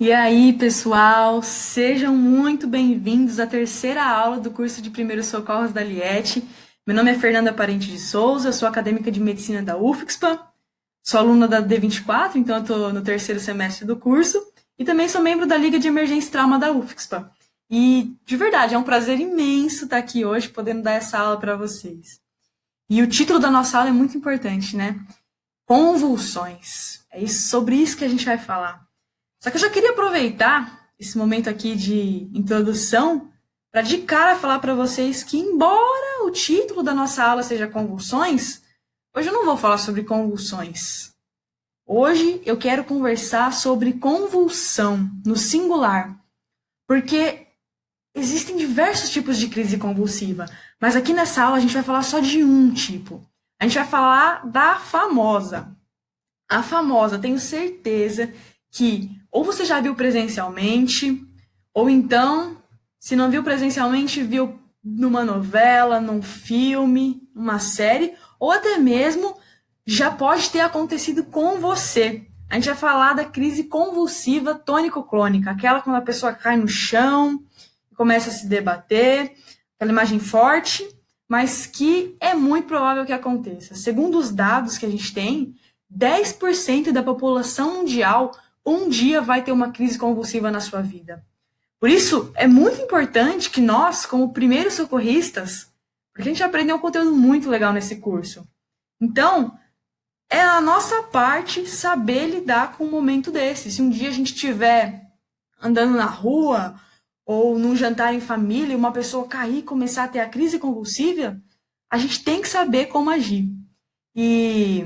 E aí, pessoal, sejam muito bem-vindos à terceira aula do curso de Primeiros Socorros da Liete. Meu nome é Fernanda Parente de Souza, sou acadêmica de medicina da UFSPA, sou aluna da D24, então eu estou no terceiro semestre do curso, e também sou membro da Liga de Emergência e Trauma da UFSPA. E, de verdade, é um prazer imenso estar aqui hoje, podendo dar essa aula para vocês. E o título da nossa aula é muito importante, né? Convulsões. É sobre isso que a gente vai falar. Só que eu já queria aproveitar esse momento aqui de introdução para de cara falar para vocês que, embora o título da nossa aula seja convulsões, hoje eu não vou falar sobre convulsões. Hoje eu quero conversar sobre convulsão no singular, porque existem diversos tipos de crise convulsiva, mas aqui nessa aula a gente vai falar só de um tipo. A gente vai falar da famosa. A famosa, tenho certeza que ou você já viu presencialmente, ou então, se não viu presencialmente, viu numa novela, num filme, numa série, ou até mesmo já pode ter acontecido com você. A gente vai falar da crise convulsiva tônico-clônica, aquela quando a pessoa cai no chão, começa a se debater, aquela imagem forte, mas que é muito provável que aconteça. Segundo os dados que a gente tem, 10% da população mundial um dia vai ter uma crise convulsiva na sua vida. Por isso, é muito importante que nós, como primeiros socorristas, porque a gente aprendeu um conteúdo muito legal nesse curso. Então, é a nossa parte saber lidar com um momento desse. Se um dia a gente estiver andando na rua ou num jantar em família e uma pessoa cair e começar a ter a crise convulsiva, a gente tem que saber como agir. E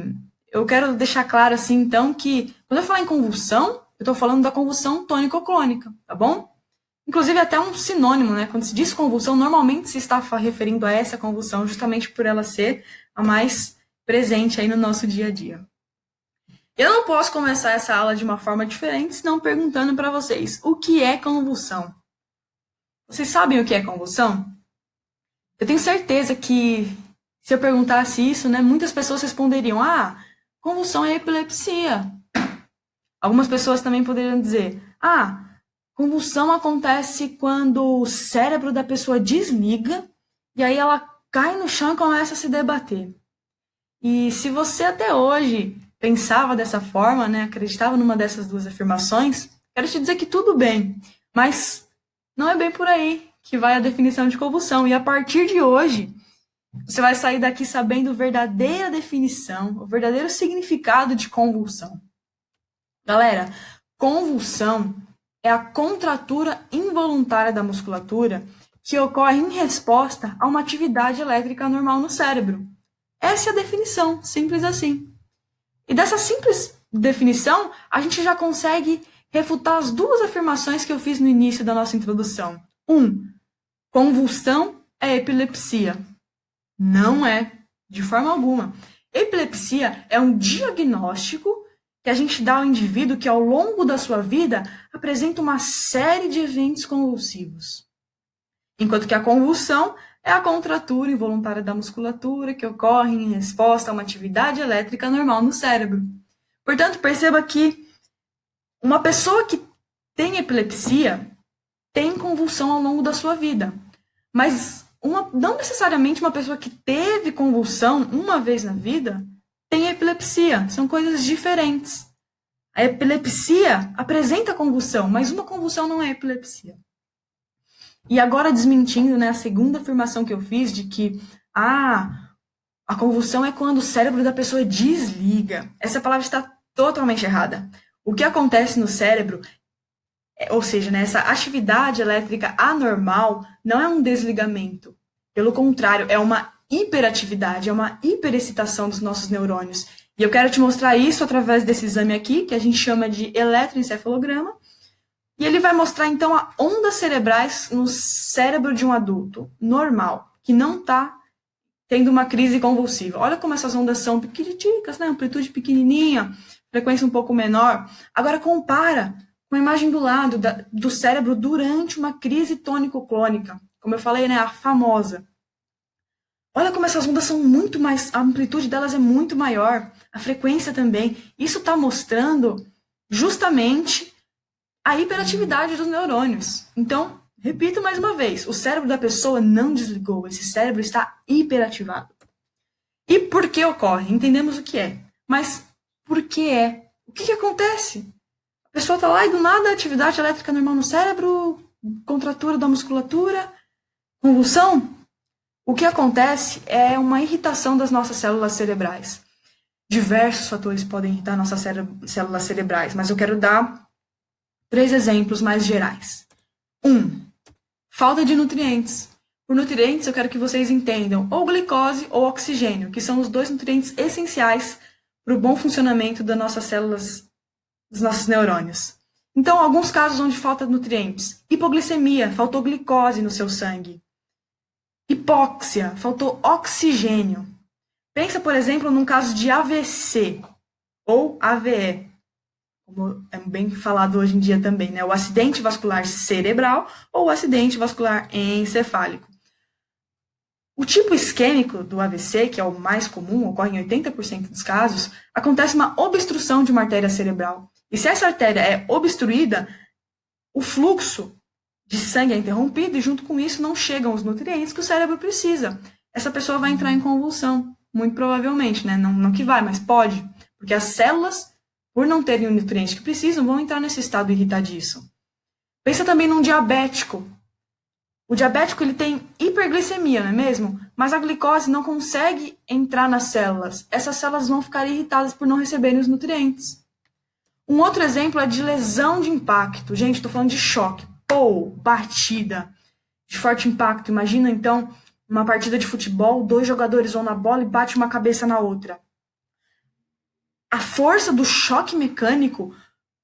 eu quero deixar claro assim, então, que quando eu falar em convulsão, eu estou falando da convulsão tônico-clônica, tá bom? Inclusive, até um sinônimo, né? Quando se diz convulsão, normalmente se está referindo a essa convulsão, justamente por ela ser a mais presente aí no nosso dia a dia. Eu não posso começar essa aula de uma forma diferente, senão perguntando para vocês, o que é convulsão? Vocês sabem o que é convulsão? Eu tenho certeza que se eu perguntasse isso, né, muitas pessoas responderiam: ah, convulsão é epilepsia. Algumas pessoas também poderiam dizer: ah, convulsão acontece quando o cérebro da pessoa desliga e aí ela cai no chão e começa a se debater. E se você até hoje pensava dessa forma, né, acreditava numa dessas duas afirmações, quero te dizer que tudo bem, mas não é bem por aí que vai a definição de convulsão. E a partir de hoje, você vai sair daqui sabendo a verdadeira definição, o verdadeiro significado de convulsão. Galera, convulsão é a contratura involuntária da musculatura que ocorre em resposta a uma atividade elétrica normal no cérebro. Essa é a definição, simples assim. E dessa simples definição, a gente já consegue refutar as duas afirmações que eu fiz no início da nossa introdução. Convulsão é epilepsia. Não é, de forma alguma. Epilepsia é um diagnóstico que a gente dá ao indivíduo que, ao longo da sua vida, apresenta uma série de eventos convulsivos. Enquanto que a convulsão é a contratura involuntária da musculatura que ocorre em resposta a uma atividade elétrica normal no cérebro. Portanto, perceba que uma pessoa que tem epilepsia tem convulsão ao longo da sua vida. Mas não necessariamente uma pessoa que teve convulsão uma vez na vida tem epilepsia. São coisas diferentes. A epilepsia apresenta convulsão, mas uma convulsão não é epilepsia. E agora desmentindo, né, a segunda afirmação que eu fiz de que a convulsão é quando o cérebro da pessoa desliga. Essa palavra está totalmente errada. O que acontece no cérebro, ou seja, né, essa atividade elétrica anormal, não é um desligamento. Pelo contrário, é uma hiperatividade, é uma hiperexcitação dos nossos neurônios. E eu quero te mostrar isso através desse exame aqui, que a gente chama de eletroencefalograma. E ele vai mostrar, então, as ondas cerebrais no cérebro de um adulto normal, que não está tendo uma crise convulsiva. Olha como essas ondas são pequeninicas, né? Amplitude pequenininha, frequência um pouco menor. Agora compara com a imagem do lado do cérebro durante uma crise tônico-clônica. Como eu falei, né? A famosa. Olha como essas ondas são muito mais... A amplitude delas é muito maior. A frequência também. Isso está mostrando justamente a hiperatividade dos neurônios. Então, repito mais uma vez, o cérebro da pessoa não desligou, esse cérebro está hiperativado. E por que ocorre? Entendemos o que é. Mas por que é? O que acontece? A pessoa está lá e do nada a atividade elétrica normal no cérebro, contratura da musculatura, convulsão. O que acontece é uma irritação das nossas células cerebrais. Diversos fatores podem irritar nossas células cerebrais, mas eu quero dar 3 exemplos mais gerais. 1. Falta de nutrientes. Por nutrientes, eu quero que vocês entendam ou glicose ou oxigênio, que são os 2 nutrientes essenciais para o bom funcionamento das nossas células, dos nossos neurônios. Então, alguns casos onde falta nutrientes. Hipoglicemia, faltou glicose no seu sangue. Hipóxia, faltou oxigênio. Pensa, por exemplo, num caso de AVC ou AVE, como é bem falado hoje em dia também, né? O acidente vascular cerebral ou o acidente vascular encefálico. O tipo isquêmico do AVC, que é o mais comum, ocorre em 80% dos casos, acontece uma obstrução de uma artéria cerebral. E se essa artéria é obstruída, o fluxo de sangue é interrompido e junto com isso não chegam os nutrientes que o cérebro precisa. Essa pessoa vai entrar em convulsão, muito provavelmente, né? Não que vai, mas pode, porque as células, por não terem o nutriente que precisam, vão entrar nesse estado irritadiço. Pensa também num diabético. O diabético ele tem hiperglicemia, não é mesmo? Mas a glicose não consegue entrar nas células. Essas células vão ficar irritadas por não receberem os nutrientes. Um outro exemplo é de lesão de impacto. Gente, estou falando de choque. Batida de forte impacto. Imagina, então, uma partida de futebol, 2 jogadores vão na bola e bate uma cabeça na outra. A força do choque mecânico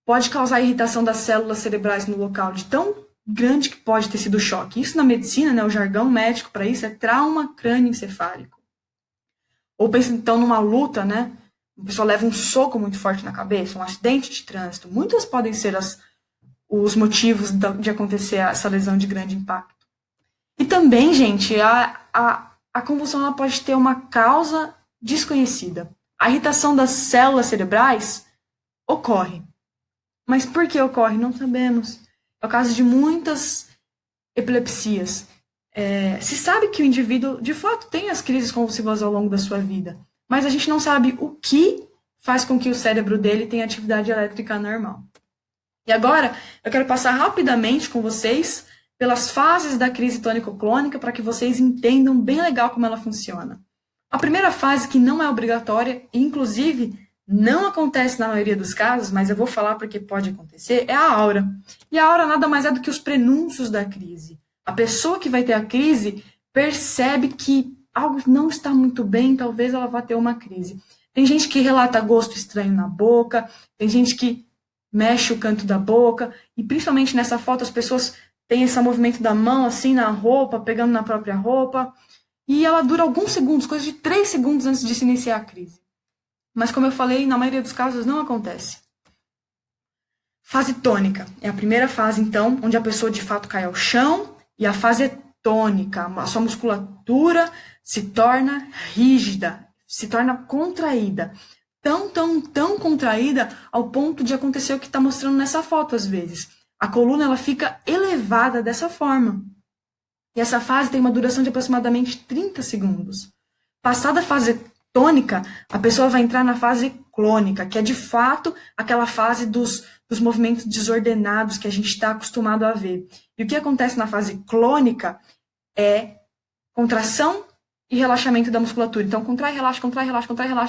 pode causar irritação das células cerebrais no local, de tão grande que pode ter sido o choque. Isso na medicina, né, o jargão médico para isso é trauma crânioencefálico. Ou pensa então numa luta, né? A pessoa leva um soco muito forte na cabeça, um acidente de trânsito. Muitas podem ser os motivos de acontecer essa lesão de grande impacto. E também, gente, a convulsão ela pode ter uma causa desconhecida. A irritação das células cerebrais ocorre. Mas por que ocorre? Não sabemos. É o caso de muitas epilepsias. Se sabe que o indivíduo, de fato, tem as crises convulsivas ao longo da sua vida, mas a gente não sabe o que faz com que o cérebro dele tenha atividade elétrica normal. E agora, eu quero passar rapidamente com vocês pelas fases da crise tônico-clônica para que vocês entendam bem legal como ela funciona. A primeira fase, que não é obrigatória, e inclusive não acontece na maioria dos casos, mas eu vou falar porque pode acontecer, é a aura. E a aura nada mais é do que os prenúncios da crise. A pessoa que vai ter a crise percebe que algo não está muito bem, talvez ela vá ter uma crise. Tem gente que relata gosto estranho na boca, tem gente que mexe o canto da boca, e principalmente nessa foto as pessoas têm esse movimento da mão assim na roupa, pegando na própria roupa, e ela dura alguns segundos, coisa de 3 segundos antes de se iniciar a crise. Mas como eu falei, na maioria dos casos não acontece. Fase tônica é a primeira fase, então, onde a pessoa de fato cai ao chão, e a fase é tônica, a sua musculatura se torna rígida, se torna contraída. Tão contraída ao ponto de acontecer o que está mostrando nessa foto às vezes. A coluna ela fica elevada dessa forma. E essa fase tem uma duração de aproximadamente 30 segundos. Passada a fase tônica, a pessoa vai entrar na fase clônica, que é de fato aquela fase dos movimentos desordenados que a gente está acostumado a ver. E o que acontece na fase clônica é contração e relaxamento da musculatura. Então, contrai, relaxa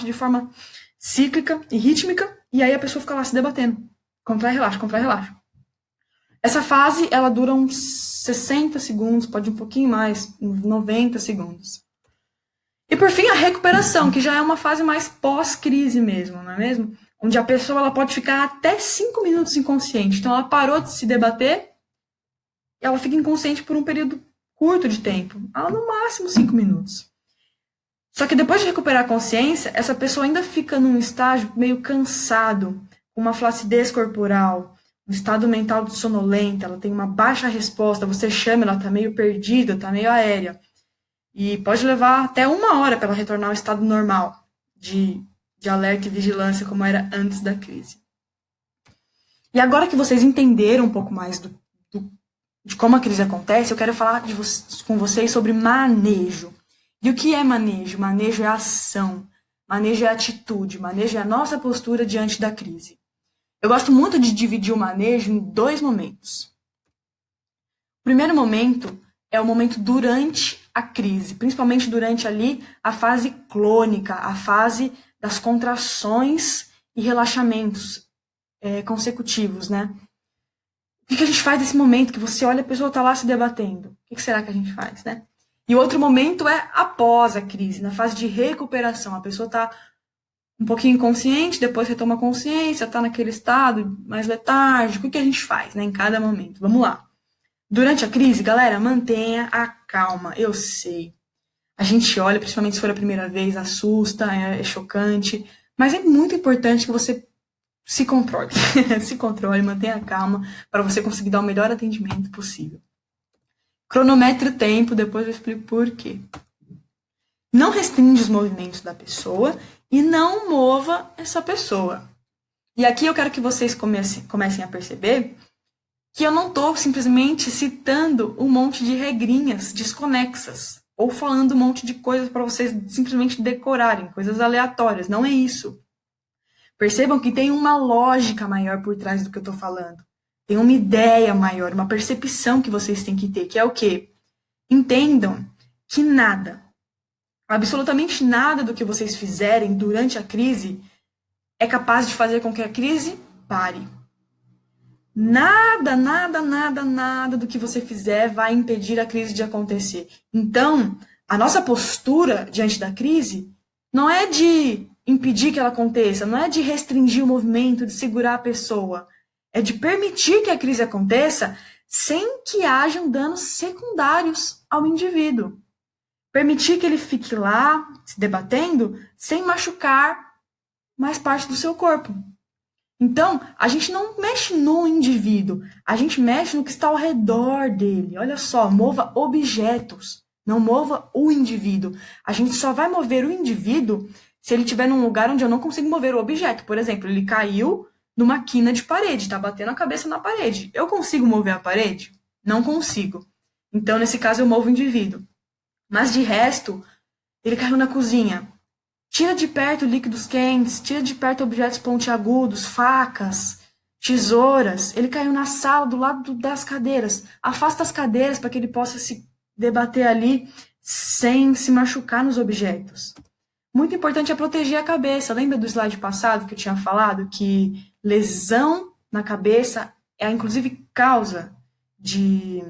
de forma cíclica e rítmica, e aí a pessoa fica lá se debatendo. Contrai, relaxa. Essa fase, ela dura uns 60 segundos, pode um pouquinho mais, uns 90 segundos. E por fim, a recuperação, que já é uma fase mais pós-crise mesmo, não é mesmo? Onde a pessoa ela pode ficar até 5 minutos inconsciente. Então, ela parou de se debater, e ela fica inconsciente por um período curto de tempo, no máximo 5 minutos. Só que depois de recuperar a consciência, essa pessoa ainda fica num estágio meio cansado, com uma flacidez corporal, um estado mental de sonolenta, ela tem uma baixa resposta, você chama, ela está meio perdida, está meio aérea. E pode levar até 1 hora para ela retornar ao estado normal de alerta e vigilância, como era antes da crise. E agora que vocês entenderam um pouco mais de como a crise acontece, eu quero falar com vocês sobre manejo. E o que é manejo? Manejo é ação, manejo é atitude, manejo é a nossa postura diante da crise. Eu gosto muito de dividir o manejo em dois momentos. O primeiro momento é o momento durante a crise, principalmente durante ali a fase clônica, a fase das contrações e relaxamentos consecutivos, né? O que a gente faz nesse momento que você olha a pessoa está lá se debatendo? O que será que a gente faz, né? E o outro momento é após a crise, na fase de recuperação. A pessoa está um pouquinho inconsciente, depois retoma a consciência, está naquele estado mais letárgico. O que a gente faz, né, em cada momento? Vamos lá. Durante a crise, galera, mantenha a calma. Eu sei. A gente olha, principalmente se for a primeira vez, assusta, é chocante. Mas é muito importante que você se controle. Se controle, mantenha a calma para você conseguir dar o melhor atendimento possível. Cronometre o tempo, depois eu explico por quê. Não restringe os movimentos da pessoa e não mova essa pessoa. E aqui eu quero que vocês comecem a perceber que eu não estou simplesmente citando um monte de regrinhas desconexas ou falando um monte de coisas para vocês simplesmente decorarem, coisas aleatórias. Não é isso. Percebam que tem uma lógica maior por trás do que eu estou falando. Tem uma ideia maior, uma percepção que vocês têm que ter, que é o quê? Entendam que nada, absolutamente nada do que vocês fizerem durante a crise é capaz de fazer com que a crise pare. Nada, nada, nada, nada do que você fizer vai impedir a crise de acontecer. Então, a nossa postura diante da crise não é de impedir que ela aconteça, não é de restringir o movimento, de segurar a pessoa. É de permitir que a crise aconteça sem que hajam danos secundários ao indivíduo. Permitir que ele fique lá, se debatendo, sem machucar mais parte do seu corpo. Então, a gente não mexe no indivíduo, a gente mexe no que está ao redor dele. Olha só, mova objetos, não mova o indivíduo. A gente só vai mover o indivíduo se ele estiver num lugar onde eu não consigo mover o objeto. Por exemplo, ele caiu numa quina de parede, está batendo a cabeça na parede. Eu consigo mover a parede? Não consigo. Então, nesse caso, eu movo o indivíduo. Mas, de resto, ele caiu na cozinha. Tira de perto líquidos quentes, tira de perto objetos pontiagudos, facas, tesouras. Ele caiu na sala do lado das cadeiras. Afasta as cadeiras para que ele possa se debater ali sem se machucar nos objetos. Muito importante é proteger a cabeça. Lembra do slide passado que eu tinha falado que lesão na cabeça é inclusive causa de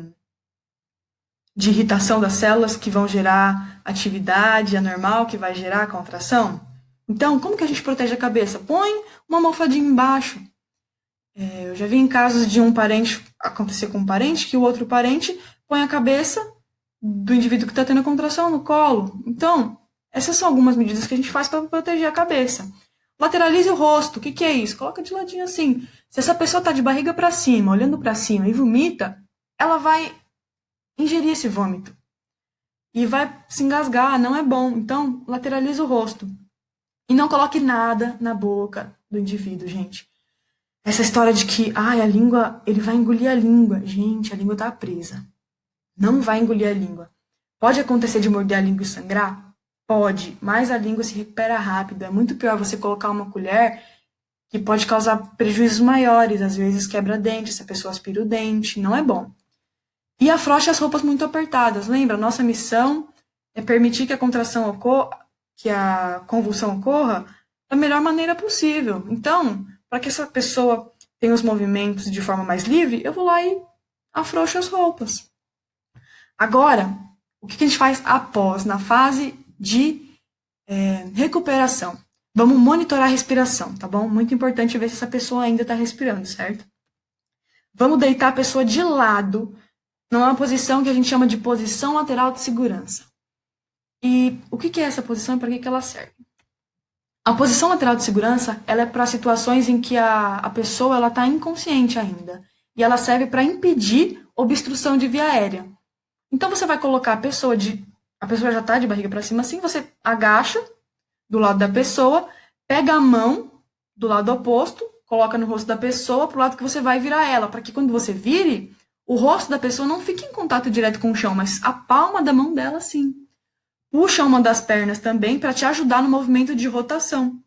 irritação das células que vão gerar atividade anormal, que vai gerar contração? Então, como que a gente protege a cabeça? Põe uma almofadinha embaixo. Eu já vi em casos de um parente acontecer com um parente, que o outro parente põe a cabeça do indivíduo que está tendo a contração no colo. Então, essas são algumas medidas que a gente faz para proteger a cabeça. Lateralize o rosto. O que é isso? Coloca de ladinho assim. Se essa pessoa está de barriga para cima, olhando para cima e vomita, ela vai ingerir esse vômito e vai se engasgar, não é bom. Então, lateralize o rosto. E não coloque nada na boca do indivíduo, gente. Essa história de que, a língua, ele vai engolir a língua. Gente, a língua tá presa. Não vai engolir a língua. Pode acontecer de morder a língua e sangrar? Pode, mas a língua se recupera rápido. É muito pior você colocar uma colher que pode causar prejuízos maiores. Às vezes quebra dente, se a pessoa aspira o dente. Não é bom. E afrouxe as roupas muito apertadas. Lembra? Nossa missão é permitir que a contração ocorra, que a convulsão ocorra da melhor maneira possível. Então, para que essa pessoa tenha os movimentos de forma mais livre, eu vou lá e afrouxo as roupas. Agora, o que a gente faz após, na fase de recuperação? Vamos monitorar a respiração, tá bom? Muito importante ver se essa pessoa ainda está respirando, certo? Vamos deitar a pessoa de lado, numa posição que a gente chama de posição lateral de segurança. E o que é essa posição e para que ela serve? A posição lateral de segurança ela é para situações em que a pessoa está inconsciente ainda. E ela serve para impedir obstrução de via aérea. Então você vai colocar a pessoa já está de barriga para cima assim, você agacha do lado da pessoa, pega a mão do lado oposto, coloca no rosto da pessoa pro lado que você vai virar ela, para que quando você vire, o rosto da pessoa não fique em contato direto com o chão, mas a palma da mão dela sim. Puxa uma das pernas também para te ajudar no movimento de rotação.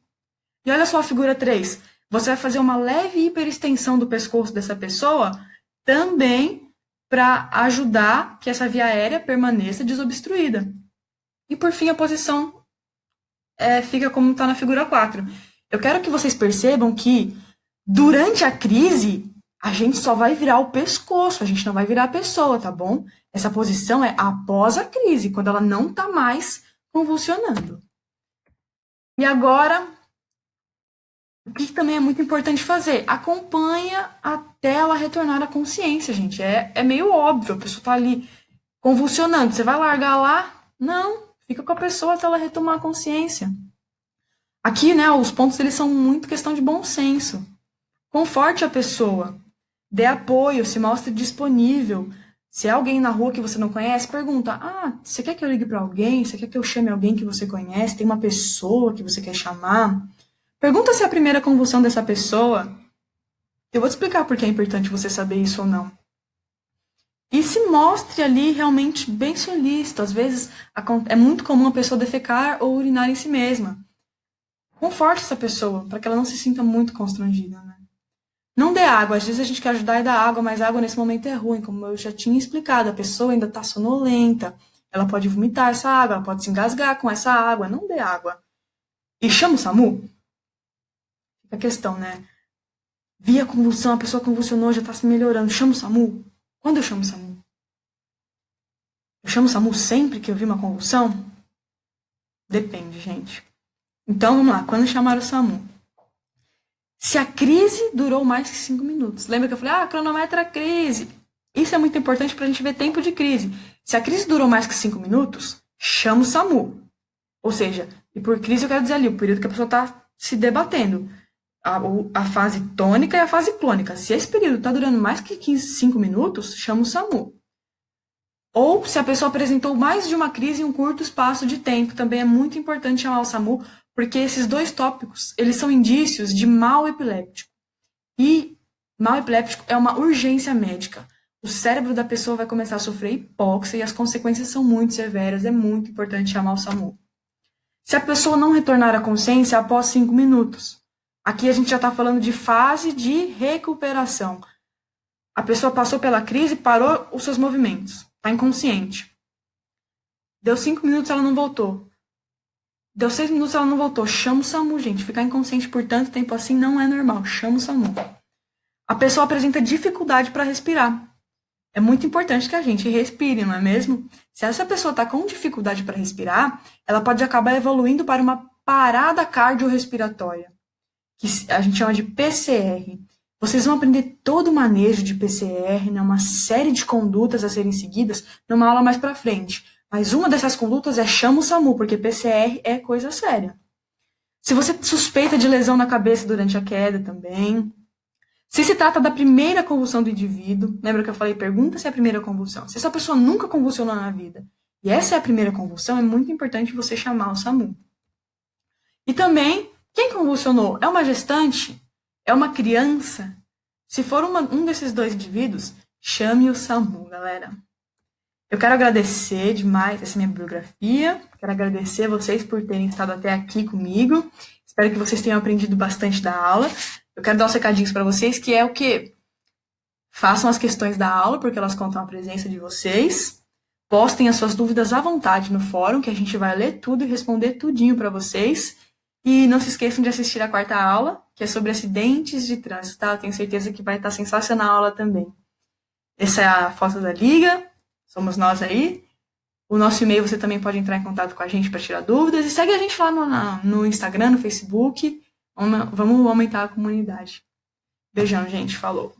E olha só a figura 3. Você vai fazer uma leve hiperextensão do pescoço dessa pessoa também para ajudar que essa via aérea permaneça desobstruída. E por fim, a posição fica como está na figura 4. Eu quero que vocês percebam que durante a crise, a gente só vai virar o pescoço, a gente não vai virar a pessoa, tá bom? Essa posição é após a crise, quando ela não está mais convulsionando. E agora, o que também é muito importante fazer? Acompanha até ela retornar à consciência, gente. É meio óbvio, a pessoa está ali convulsionando. Você vai largar lá? Não, fica com a pessoa até ela retomar a consciência. Aqui, né, os pontos eles são muito questão de bom senso. Conforte a pessoa, dê apoio, se mostre disponível. Se é alguém na rua que você não conhece, pergunta: você quer que eu ligue para alguém? Você quer que eu chame alguém que você conhece? Tem uma pessoa que você quer chamar? Pergunta se é a primeira convulsão dessa pessoa. Eu vou te explicar por que é importante você saber isso ou não. E se mostre ali realmente bem solícito. Às vezes é muito comum a pessoa defecar ou urinar em si mesma. Conforte essa pessoa, para que ela não se sinta muito constrangida, né? Não dê água. Às vezes a gente quer ajudar e dar água, mas água nesse momento é ruim. Como eu já tinha explicado, a pessoa ainda está sonolenta. Ela pode vomitar essa água, ela pode se engasgar com essa água. Não dê água. E chama o SAMU? Fica a questão, né? Vi a convulsão, a pessoa convulsionou, já está se melhorando. Chama o SAMU? Quando eu chamo o SAMU? Eu chamo o SAMU sempre que eu vi uma convulsão? Depende, gente. Então, vamos lá. Quando chamar o SAMU? Se a crise durou mais que 5 minutos. Lembra que eu falei, cronometra a crise. Isso é muito importante para a gente ver tempo de crise. Se a crise durou mais que 5 minutos, chama o SAMU. Ou seja, e por crise eu quero dizer ali, o período que a pessoa está se debatendo. A fase tônica e a fase clônica. Se esse período está durando mais que 5 minutos, chama o SAMU. Ou se a pessoa apresentou mais de uma crise em um curto espaço de tempo, também é muito importante chamar o SAMU, porque esses dois tópicos, eles são indícios de mal epiléptico. E mal epiléptico é uma urgência médica. O cérebro da pessoa vai começar a sofrer hipóxia e as consequências são muito severas, é muito importante chamar o SAMU. Se a pessoa não retornar à consciência após 5 minutos, aqui a gente já está falando de fase de recuperação. A pessoa passou pela crise e parou os seus movimentos. Está inconsciente. Deu 5 minutos, ela não voltou. Deu 6 minutos, ela não voltou. Chama o SAMU, gente. Ficar inconsciente por tanto tempo assim não é normal. Chama o SAMU. A pessoa apresenta dificuldade para respirar. É muito importante que a gente respire, não é mesmo? Se essa pessoa está com dificuldade para respirar, ela pode acabar evoluindo para uma parada cardiorrespiratória, que a gente chama de PCR. Vocês vão aprender todo o manejo de PCR, né, uma série de condutas a serem seguidas numa aula mais para frente. Mas uma dessas condutas é chama o SAMU, porque PCR é coisa séria. Se você suspeita de lesão na cabeça durante a queda também. Se trata da primeira convulsão do indivíduo, lembra que eu falei, pergunta se é a primeira convulsão. Se essa pessoa nunca convulsionou na vida e essa é a primeira convulsão, é muito importante você chamar o SAMU. E também, quem convulsionou? É uma gestante? É uma criança? Se for um desses dois indivíduos, chame o SAMU, galera. Eu quero agradecer demais essa minha biografia. Quero agradecer vocês por terem estado até aqui comigo. Espero que vocês tenham aprendido bastante da aula. Eu quero dar uns recadinhos para vocês, que é o quê? Façam as questões da aula, porque elas contam a presença de vocês. Postem as suas dúvidas à vontade no fórum, que a gente vai ler tudo e responder tudinho para vocês. E não se esqueçam de assistir a 4ª aula, que é sobre acidentes de trânsito, tá? Eu tenho certeza que vai estar sensacional a aula também. Essa é a foto da Liga, somos nós aí. O nosso e-mail você também pode entrar em contato com a gente para tirar dúvidas. E segue a gente lá no Instagram, no Facebook. Vamos aumentar a comunidade. Beijão, gente. Falou.